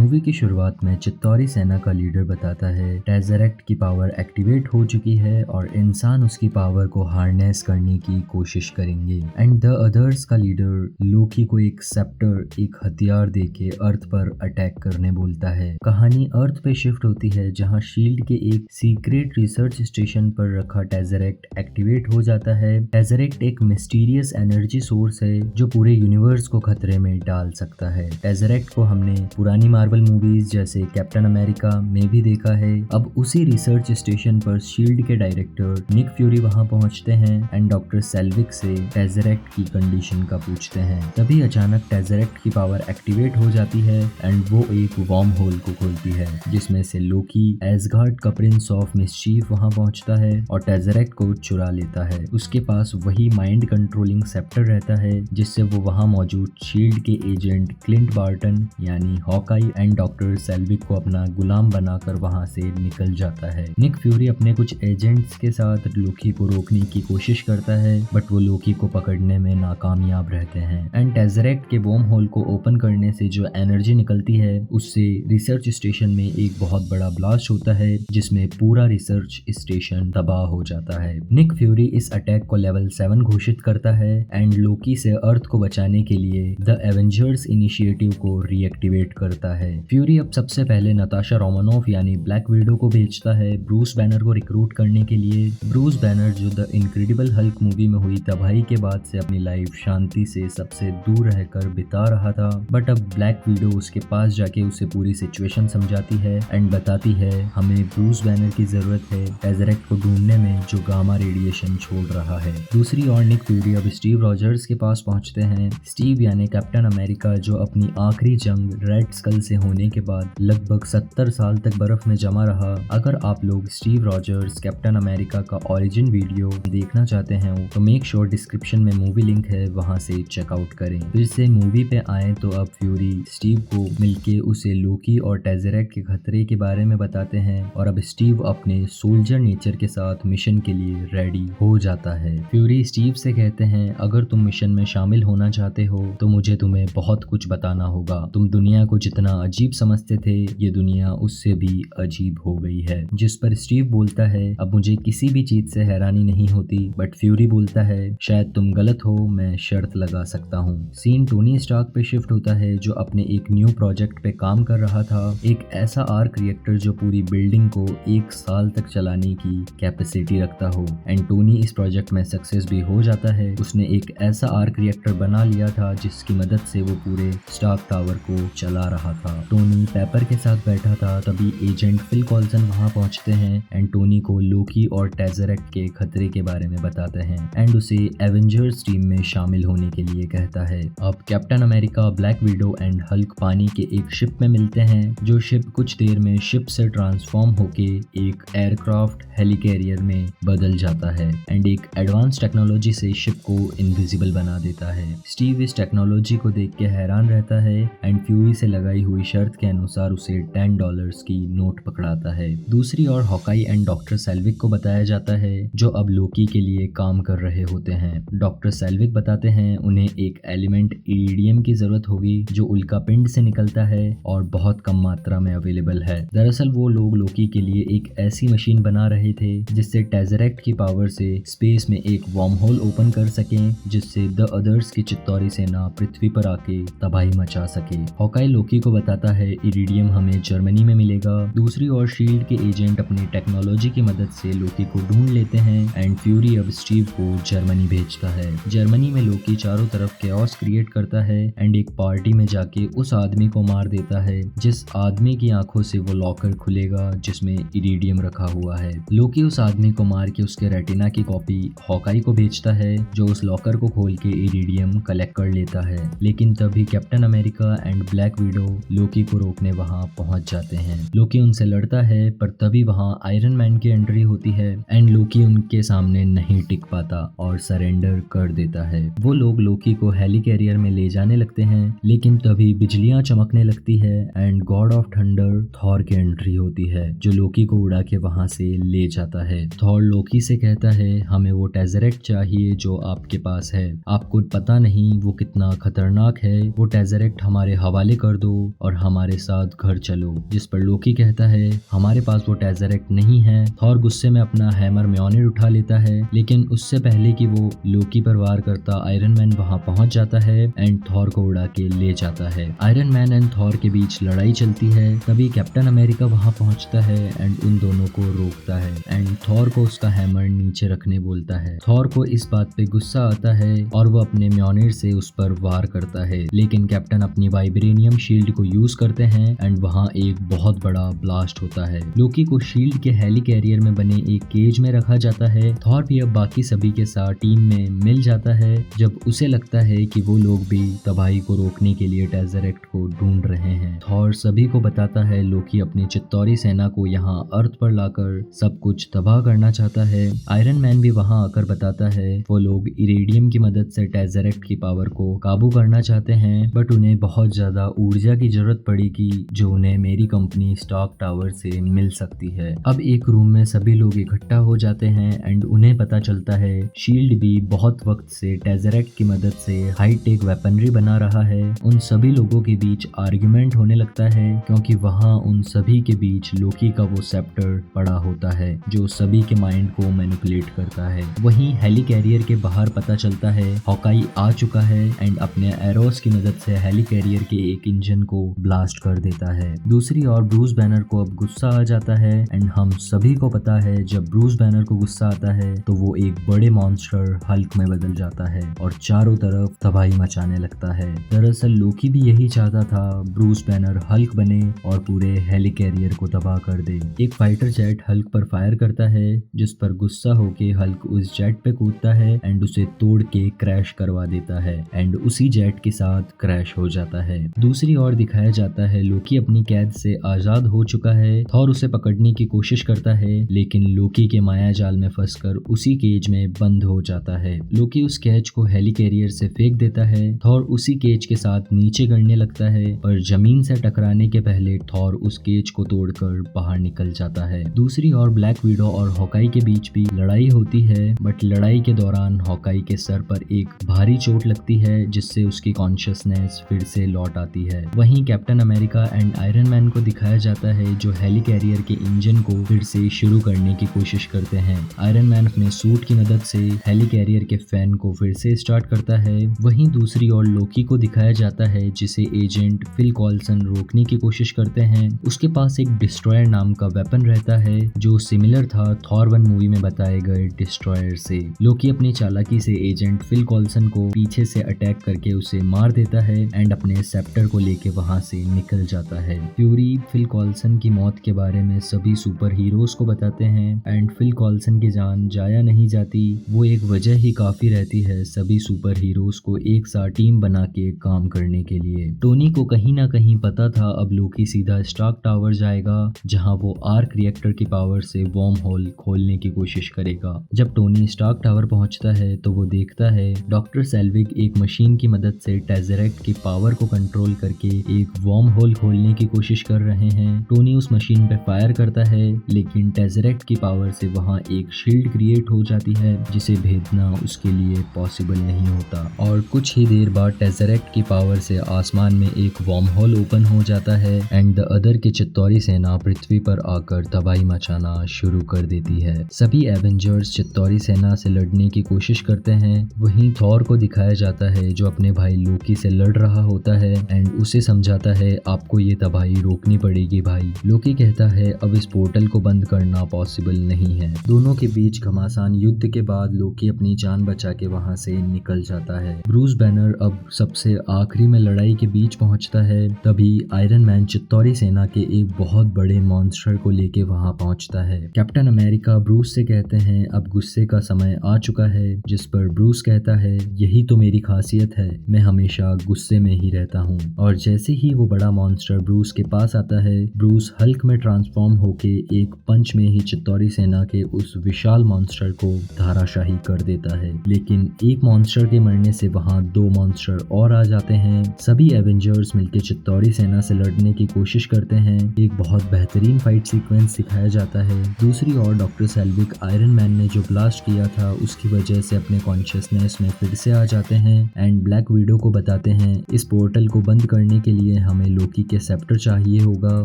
Movie की शुरुआत में चित्तौरी सेना का लीडर बताता है टेज़रेक्ट की पावर एक्टिवेट हो चुकी है और इंसान उसकी पावर को हार्नेस करने की कोशिश करेंगे। एंड द अदर्स का लीडर लोकी को एक सेप्टर, एक हथियार देके अर्थ पर अटैक करने बोलता है। कहानी अर्थ पे शिफ्ट होती है जहां शील्ड के एक सीक्रेट रिसर्च स्टेशन पर रखा टेज़रेक्ट एक्टिवेट हो जाता है। टेज़रेक्ट एक मिस्टीरियस एनर्जी सोर्स है जो पूरे यूनिवर्स को खतरे में डाल सकता है। टेज़रेक्ट को हमने पुरानी मार्वल मूवीज जैसे कैप्टन अमेरिका में भी देखा है। अब उसी रिसर्च स्टेशन पर शील्ड के डायरेक्टर निक फ्यूरी वहां पहुंचते हैं एंड डॉक्टर सेल्विक से टेज़रेक्ट की कंडीशन का पूछते हैं। तभी अचानक टेज़रेक्ट की पावर एक्टिवेट हो जाती है एंड वो एक वर्म होल को खोलती है जिसमें से लोकी, एसगार्ड का प्रिंस ऑफ मिसचीफ वहां पहुंचता है और टेज़रेक्ट को चुरा लेता है। उसके पास वही माइंड कंट्रोलिंग सेप्टर रहता है जिससे वो वहां मौजूद शील्ड के एजेंट क्लिंट बार्टन यानी हॉकाई एंड डॉक्टर सेल्विक को अपना गुलाम बनाकर वहां से निकल जाता है। निक फ्यूरी अपने कुछ एजेंट्स के साथ लोकी को रोकने की कोशिश करता है बट वो लोकी को पकड़ने में नाकामयाब रहते हैं। एंड टेज़रेक्ट के वर्म होल को ओपन करने से जो एनर्जी निकलती है उससे रिसर्च स्टेशन में एक बहुत बड़ा ब्लास्ट होता है जिसमें पूरा रिसर्च स्टेशन तबाह हो जाता है। निक फ्यूरी इस अटैक को लेवल 7 घोषित करता है एंड लोकी से अर्थ को बचाने के लिए द एवेंजर्स इनिशिएटिव को रीएक्टिवेट करता है। फ्यूरी अब सबसे पहले नताशा रोमानोफ यानी ब्लैक विडो को भेजता है ब्रूस बैनर को रिक्रूट करने के लिए। ब्रूस बैनर जो द इनक्रेडिबल हल्क मूवी में हुई तबाही के बाद से अपनी लाइफ शांति से सबसे दूर रहकर बिता रहा था बट अब ब्लैक विडो उसके पास जाके उसे पूरी सिचुएशन समझाती है एंड बताती है हमें ब्रूस बैनर की जरूरत है टेज़रेक्ट को ढूंढने में जो गामा रेडिएशन छोड़ रहा है। दूसरी ओर निक फ्यूरी अब स्टीव रॉजर्स के पास पहुंचते हैं। स्टीव यानी कैप्टन अमेरिका जो अपनी आखिरी जंग रेड स्कल से होने के बाद लगभग 70 साल तक बर्फ में जमा रहा। अगर आप लोग स्टीव रॉजर्स कैप्टन अमेरिका का ओरिजिन वीडियो देखना चाहते हैं तो मेक श्योर डिस्क्रिप्शन में मूवी लिंक है, वहां से चेकआउट करें। फिर से मूवी पे आए तो अब फ्यूरी स्टीव को मिलके उसे लोकी और टेज़रेक्ट के खतरे के बारे में बताते हैं और अब स्टीव अपने सोल्जर नेचर के साथ मिशन के लिए रेडी हो जाता है। फ्यूरी स्टीव से कहते हैं अगर तुम मिशन में शामिल होना चाहते हो तो मुझे तुम्हें बहुत कुछ बताना होगा। तुम दुनिया को जितना अजीब समझते थे ये दुनिया उससे भी अजीब हो गई है। जिस पर स्टीव बोलता है अब मुझे किसी भी चीज से हैरानी नहीं होती बट फ्यूरी बोलता है शायद तुम गलत हो, मैं शर्त लगा सकता हूँ। सीन टोनी स्टार्क पे शिफ्ट होता है जो अपने एक न्यू प्रोजेक्ट पे काम कर रहा था, एक ऐसा आर्क रिएक्टर जो पूरी बिल्डिंग को 1 साल तक चलाने की कैपेसिटी रखता हो। एंड टोनी इस प्रोजेक्ट में सक्सेस भी हो जाता है। उसने एक ऐसा आर्क रिएक्टर बना लिया था जिसकी मदद से वो पूरे स्टार्क टावर को चला रहा था। टोनी पेपर के साथ बैठा था तभी एजेंट फिल कॉल्सन वहां पहुंचते हैं एंड टोनी को लोकी और टेज़रेक्ट के खतरे के बारे में बताते हैं एंड उसे एवेंजर्स टीम में शामिल होने के लिए कहता है। अब captain America, black window and Hulk पानी के एक शिप में मिलते हैं जो शिप कुछ देर में शिप से ट्रांसफॉर्म होके एक एयरक्राफ्ट हेलिकैरियर में बदल जाता है एंड एक एडवांस टेक्नोलॉजी से शिप को इनविजिबल बना देता है। स्टीव इस टेक्नोलॉजी को देख के हैरान रहता है एंड फ्यूरी से लगाई हुई शर्त के अनुसार उसे $10 की नोट पकड़ाता है। दूसरी ओर हॉकाई एंड डॉक्टर सेल्विक को बताया जाता है जो अब लोकी के लिए काम कर रहे होते हैं। डॉक्टर सेल्विक बताते हैं उन्हें एक एलिमेंट इरिडियम की जरूरत होगी जो उल्का पिंड से निकलता है और बहुत कम मात्रा में अवेलेबल है। दरअसल वो लोग लोकी के लिए एक ऐसी मशीन बना रहे थे जिससे टेज़रेक्ट की पावर से स्पेस में एक वर्म होल ओपन कर सकें जिससे द अदर्स की चित्तौरी सेना पृथ्वी पर आके तबाही मचा सके। हॉकाई लोकी को बताता है इरिडियम हमें जर्मनी में मिलेगा। दूसरी ओर शील्ड के एजेंट अपनी टेक्नोलॉजी की मदद से लोकी को ढूंढ लेते हैं एंड फ्यूरी अब स्टीव को जर्मनी भेजता है। जर्मनी में लोकी चारों तरफ कैओस क्रिएट करता है एंड एक पार्टी में जाके उस आदमी को मार देता है जिस आदमी की आंखों से वो लॉकर खुलेगा जिसमें इरिडियम रखा हुआ है। लोकी उस आदमी को मार के उसके रेटिना की कॉपी हॉकाई को भेजता है जो उस लॉकर को खोल के इरिडियम कलेक्ट कर लेता है। लेकिन तभी Captain America and Black Widow Loki को रोकने वहां पहुंच जाते हैं। लोकी उनसे लड़ता है पर तभी वहां आयरन मैन की एंट्री होती है एंड लोकी उनके सामने नहीं टिक पाता और सरेंडर कर देता है। वो लोग लोकी को हेलिकैरियर में ले जाने लगते हैं लेकिन तभी बिजलियां चमकने लगती है and God of thunder Thor की एंट्री होती है जो लोकी को उड़ा के वहां से ले जाता है। थॉर लोकी से कहता है हमें वो टेज़रेक्ट चाहिए जो आपके पास है। आपको पता नहीं वो कितना खतरनाक है। वो टेज़रेक्ट हमारे हवाले कर दो और हमारे साथ घर चलो। जिस पर लोकी कहता है हमारे पास वो टेज़रेक्ट नहीं है। थॉर गुस्से में अपना हैमर म्योनिर उठा लेता है, लेकिन उससे पहले कि वो लोकी पर वार करता आयरन मैन वहां पहुंच जाता है एंड थॉर को उड़ा के ले जाता है। आयरन मैन एंड थॉर के बीच लड़ाई चलती है। तभी कैप्टन अमेरिका वहां पहुंचता है एंड उन दोनों को रोकता है एंड थॉर को उसका हैमर नीचे रखने बोलता है। थॉर को इस बात पे गुस्सा आता है और वो अपने म्योनिर से उस पर वार करता है, लेकिन कैप्टन अपनी वाइब्रेनियम शील्ड को यूज करते हैं एंड वहां एक बहुत बड़ा ब्लास्ट होता है। लोकी को शील्ड के हेली कैरियर में बने एक केज में रखा जाता है। थॉर भी अब बाकी सभी के साथ टीम में मिल जाता है जब उसे लगता है कि वो लोग भी तबाही को रोकने के लिए टेज़रेक्ट को ढूंढ रहे हैं। थॉर सभी को बताता है लोकी अपनी चित्तौरी सेना को यहाँ अर्थ पर लाकर सब कुछ तबाह करना चाहता है। आयरन मैन भी वहाँ आकर बताता है वो लोग इरेडियम की मदद से टेज़रेक्ट की पावर को काबू करना चाहते हैं, बट उन्हें बहुत ज्यादा ऊर्जा की जरूरत पड़ेगी जो उन्हें मेरी कंपनी स्टार्क टावर से मिल सकती है। अब एक रूम में सभी लोग इकट्ठा हो जाते हैं एंड उन्हें पता चलता है शील्ड भी बहुत वक्त से टेज़रेक्ट की मदद से हाईटेक वेपनरी बना रहा है। उन सभी लोगों के बीच आर्ग्यूमेंट होने लगता है क्योंकि वहाँ उन सभी के बीच लोकी का वो सेप्टर पड़ा होता है जो सभी के माइंड को मैनिपुलेट करता है। वहीं हेली कैरियर के बाहर पता चलता है हॉकाई आ चुका है एंड अपने एरोस की मदद से हेली कैरियर के एक इंजन को ब्लास्ट कर देता है। दूसरी ओर ब्रूस बैनर को अब गुस्सा आ जाता है एंड हम सभी को पता है जब ब्रूस बैनर को गुस्सा आता है तो वो एक बड़े मॉन्स्टर हल्क में बदल जाता है और चारों तरफ तबाही मचाने लगता है। दरअसल लोकी भी यही चाहता था ब्रूस बैनर हल्क बने और पूरे हेली कैरियर को तबाह कर दे। एक फाइटर जेट हल्क पर फायर करता है जिस पर गुस्सा होके हल्क उस जेट पे कूदता है एंड उसे तोड़ के क्रैश करवा देता है एंड उसी जेट के साथ क्रैश हो जाता है। दूसरी ओर दिखाया जाता है लोकी अपनी कैद से आजाद हो चुका है। थॉर उसे पकड़ने की कोशिश करता है लेकिन लोकी के माया जाल में फंसकर उसी केज में बंद हो जाता है। लोकी उस कैच को हेली कैरियर से फेंक देता है। थॉर उसी केज के साथ नीचे गिरने लगता है पर जमीन से टकराने के पहले थॉर उस केज को तोड़कर बाहर निकल जाता है। दूसरी ओर ब्लैक विडो और हॉकाई के बीच भी लड़ाई होती है, बट लड़ाई के दौरान हॉकाई के सर पर एक भारी चोट लगती है जिससे उसकी कॉन्शियसनेस फिर से लौट आती है। वहीं captain America and iron man को दिखाया जाता है जो हेली कैरियर के इंजन को फिर से शुरू करने की कोशिश करते हैं। आयरन मैन अपने सूट की मदद से हेली कैरियर के फैन को फिर से स्टार्ट करता है। वहीं दूसरी ओर लोकी को दिखाया जाता है जिसे एजेंट फिल कॉल्सन रोकने की कोशिश करते हैं। उसके पास एक डिस्ट्रॉयर नाम का वेपन रहता है जो सिमिलर था थॉर 1 मूवी में बताए गए डिस्ट्रॉयर से। लोकी अपनी चालाकी से एजेंट फिल कॉल्सन को पीछे से अटैक करके उसे मार देता है एंड अपने सेप्टर को लेके वहां से निकल जाता है। फ्यूरी फिल कॉल्सन की मौत के बारे में सभी सुपर हीरोज को बताते हैं एंड फिल कॉल्सन की जान जाया नहीं जाती। वो एक वजह ही काफी रहती है सभी सुपर हीरोज को एक साथ टीम बना के काम करने के लिए। टोनी को कहीं ना कहीं पता था अब लोकी सीधा स्टार्क टावर जाएगा जहां वो आर्क रिएक्टर की पावर से वर्म होल खोलने की कोशिश करेगा। जब टोनी स्टार्क टावर पहुंचता है तो वो देखता है डॉक्टर सेल्विग एक मशीन की मदद से टेज़रेक्ट की पावर को कंट्रोल करके एक वर्म होल खोलने की कोशिश कर रहे हैं। टोनी उस मशीन पे फायर करता है लेकिन टेज़रेक्ट की पावर से वहां एक शील्ड क्रिएट हो जाती है जिसे भेदना उसके लिए पॉसिबल नहीं होता और कुछ ही देर बाद टेज़रेक्ट की पावर से आसमान में एक वर्म होल ओपन हो जाता है एंड द अदर की चित्तौरी सेना पृथ्वी पर आकर तबाही मचाना शुरू कर देती है। सभी एवेंजर्स चित्तौरी सेना से लड़ने की कोशिश करते हैं। वहीं थॉर को दिखाया जाता है जो अपने भाई लोकी से लड़ रहा होता है एंड उसे समझाता है आपको ये तबाही रोकनी पड़ेगी भाई। लोकी कहता है अब इस पोर्टल को बंद करना पॉसिबल नहीं है। दोनों के बीच घमासान युद्ध के बाद लोकी अपनी जान बचा के वहां से निकल जाता है। ब्रूस बैनर अब सबसे आखिरी में लड़ाई के बीच पहुंचता है। तभी आयरन मैन चित्तौरी सेना के एक बहुत बड़े मॉन्स्टर को लेके वहां पहुंचता है। कैप्टन अमेरिका ब्रूस से कहते हैं अब गुस्से का समय आ चुका है, जिस पर ब्रूस कहता है यही तो मेरी खासियत है, मैं हमेशा गुस्से में ही रहता हूँ। और जैसे ही वो बड़ा मॉन्स्टर ब्रूस के पास आता है ब्रूस हल्क में ट्रांसफॉर्म होके एक पंच में ही चित्तौरी सेना के उस विशाल मॉन्स्टर को धाराशाही कर देता है। लेकिन एक मॉन्स्टर के मरने से वहां 2 मॉन्स्टर और आ जाते हैं। सभी एवेंजर्स मिलकर चित्तौरी सेना से लड़ने की कोशिश करते हैं। एक बहुत बेहतरीन फाइट सीक्वेंस दिखाया जाता है। दूसरी ओर डॉक्टर सेल्विग आयरन मैन ने जो ब्लास्ट किया था उसकी वजह से अपने कॉन्शियसनेस में फिर से आ जाते हैं एंड ब्लैक विडो को बताते हैं इस पोर्टल को बंद करने के लिए हमें लोकी के सेप्टर चाहिए होगा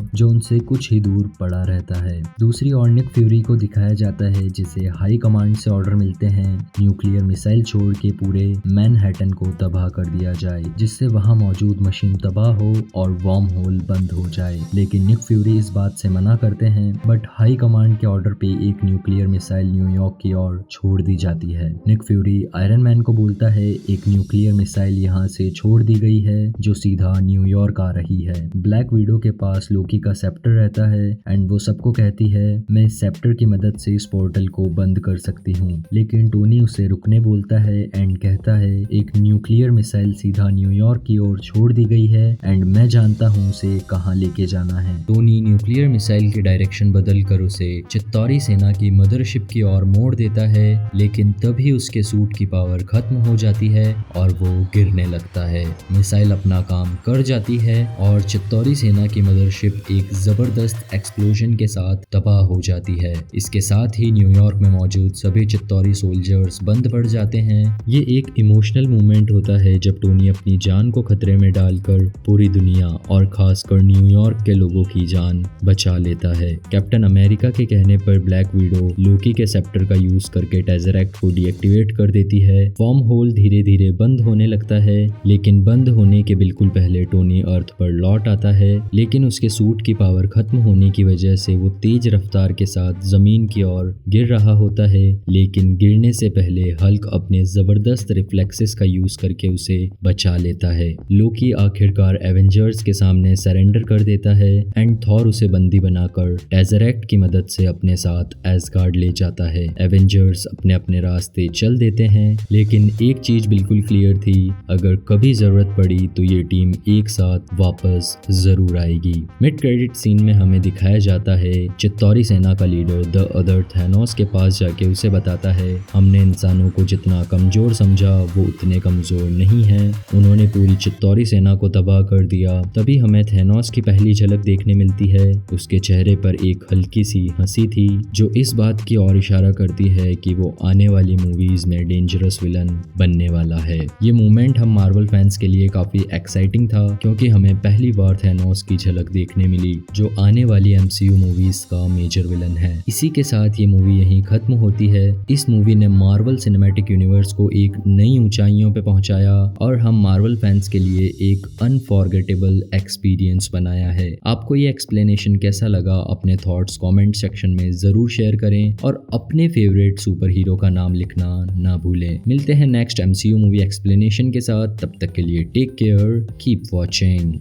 जो उनसे कुछ ही दूर पड़ा रहता है। दूसरी ओर निक फ्यूरी को दिखाया जाता है जिसे हाई कमांड से ऑर्डर मिलते हैं न्यूक्लियर मिसाइल छोड़ के पूरे मैनहट्टन को तबाह कर दिया जाए, जिससे वहां मौजूद मशीन तबाह हो और वार्म होल बंद हो जाए। लेकिन निक फ्यूरी इस बात से मना करते हैं, बट हाई कमांड के ऑर्डर पे एक न्यूक्लियर मिसाइल न्यूयॉर्क की ओर छोड़ दी जाती है। निक फ्यूरी आयरन मैन को बोलता है एक न्यूक्लियर मिसाइल यहाँ से छोड़ दी गई है जो सीधा न्यूयॉर्क आ रही है। ब्लैक विडो के पास लोकी का सेप्टर रहता है एंड वो सबको कहती है मैं इस सेप्टर की मदद से इस पोर्टल को बंद कर सकती हूँ, लेकिन टोनी उसे रुकने बोलता है एंड कहता है एक न्यूक्लियर मिसाइल सीधा न्यूयॉर्क की ओर छोड़ दी गई है एंड मैं जानता हूँ उसे कहाँ लेके जाना है। टोनी न्यूक्लियर मिसाइल की डायरेक्शन बदल कर उसे चित्तौरी सेना की मदरशिप की ओर मोड़ देता है, लेकिन तभी उसके सूट की पावर खत्म हो जाती है और वो गिरने लगता है। मिसाइल अपना काम कर जाती है और चित्तौरी सेना की मदरशिप एक जबरदस्त एक्सप्लोजन के साथ तबाह हो जाती है। इसके साथ ही न्यूयॉर्क में मौजूद सभी चित्तौरी सोल्जर्स बंद पड़ जाते हैं। ये एक इमोशनल मोमेंट होता है जब टोनी अपनी जान को खतरे में डालकर पूरी दुनिया और खासकर न्यूयॉर्क के लोगों की जान बचा लेता है। कैप्टन अमेरिका के कहने पर ब्लैक विडो लोकी के सेप्टर का यूज करके टेज़रेक्ट को डीएक्टिवेट कर देती है। वार्म होल धीरे धीरे बंद होने लगता है, लेकिन बंद होने के बिल्कुल पहले टोनी अर्थ पर लौट आता है, लेकिन उसके सूट की पावर खत्म होने की वजह से वो तेज रफ्तार के साथ जमीन की ओर गिर रहा होता है। लेकिन गिरने से पहले हल्क अपने जबरदस्त रिफ्लेक्सेस का यूज करके उसे बचा लेता है। लोकी आखिरकार एवेंजर्स के सामने सरेंडर कर देता है एंड थॉर उसे बंदी बनाकर टेज़रेक्ट की मदद से अपने साथ एसगार्ड ले जाता है। एवेंजर्स अपने अपने रास्ते चल देते हैं, लेकिन एक चीज बिल्कुल क्लियर थी, अगर कभी जरूरत पड़ी तो ये टीम एक साथ वापस जरूर आएगी। मिड क्रेडिट सीन में हमें दिखाया जाता है चित्तौरी सेना का लीडर द अदर थैनोस के पास जाके उसे बताता है हमने इंसानों को जितना कमजोर समझा वो उतने कमजोर नहीं है, उन्होंने पूरी चित्तौरी सेना को तबाह कर दिया। तभी हमें थैनोस की पहली झलक देखने मिलती है। उसके चेहरे पर एक हल्की सी हंसी थी जो इस बात की ओर इशारा करती है कि वो आने वाली मूवीज में डेंजरस विलन बनने वाला है। ये मूवमेंट हम मार्वल फैंस के लिए काफी एक्साइटिंग था क्योंकि हमें पहली बार थैनोस की झलक देखने मिली जो आने वाली एमसीयू मूवीज का मेजर विलन है। इसी के साथ ये मूवी यहीं खत्म होती है। इस मूवी ने मार्वल सिनेमैटिक यूनिवर्स को एक नई ऊंचाइयों पे पहुंचाया और हम मार्वल फैंस के लिए एक अनफॉरगेटेबल एक्सपीरियंस बनाया है। आपको ये एक्सप्लेनेशन कैसा लगा अपने थॉट्स कमेंट सेक्शन में जरूर शेयर करें और अपने फेवरेट सुपर हीरो का नाम लिखना ना भूलें। मिलते हैं नेक्स्ट एमसीयू मूवी एक्सप्लेनेशन के साथ, तब तक के लिए टेक केयर, कीप वॉचिंग।